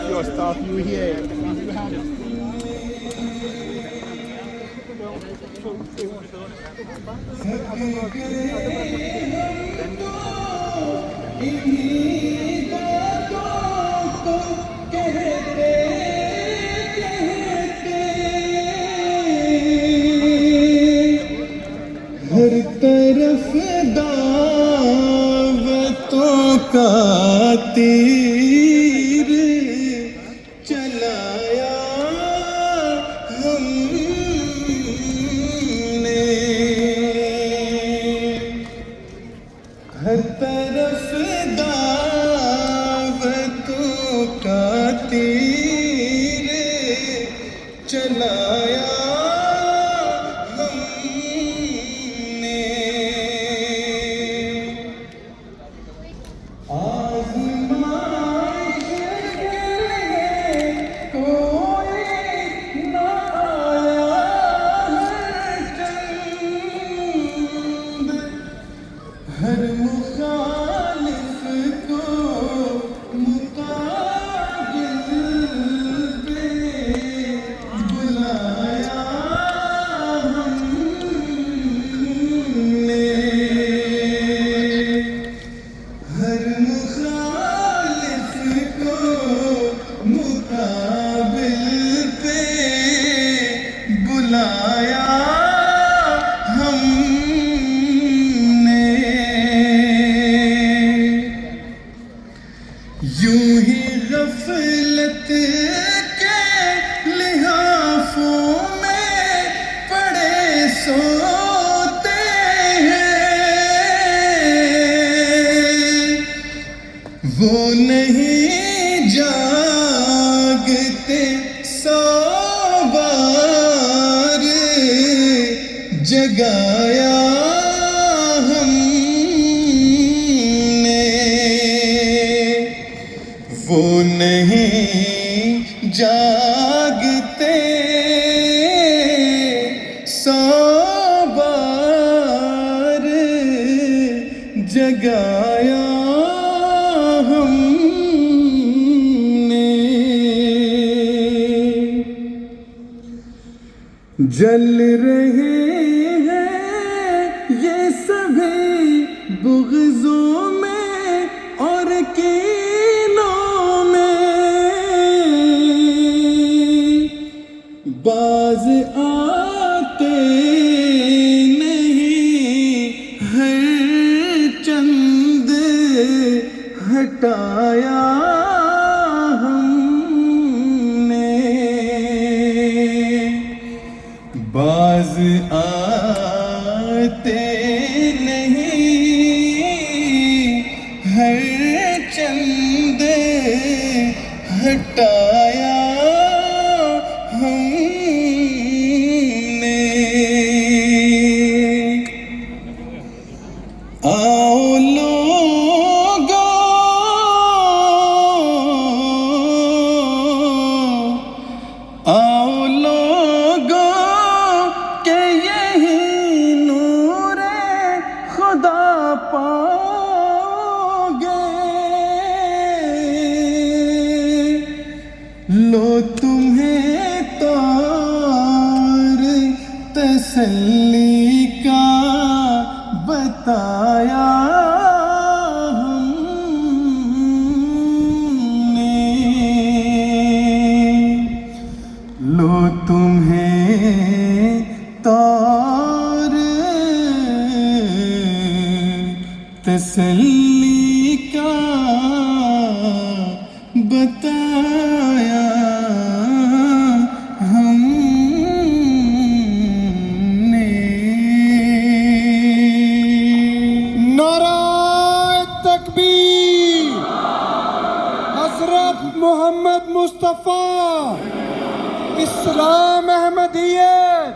Your stuff, you here. ہر طرف دعوتوں کا تیر چلایا ہم جگایا ہم نے، وہ نہیں جاگتے 100 بار جگایا ہم نے، جل رہے ہیں یہ سبھی بغضوں میں اور کینوں میں، باز آتے نہیں ہر چند ہٹایا ہم نے، باز آتے نہیں ہر چند ہٹایا ہم نے، آؤ لوگو آؤ لوگو کہ یہی نور خدا پاؤ گے، لو تمہیں طور تسلی کا بتایا ہم نے، لو تمہیں طور تسلی کا بتایا ہم نے۔ نعرہ تکبیر، حضرت محمد مصطفیٰ، اسلام احمدیت،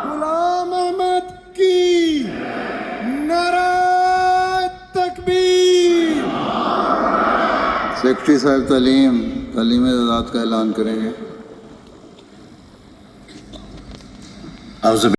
غلام احمد کی نعرہ تکبیر۔ سیکرٹری صاحب تعلیم اعداد کا اعلان کریں گے۔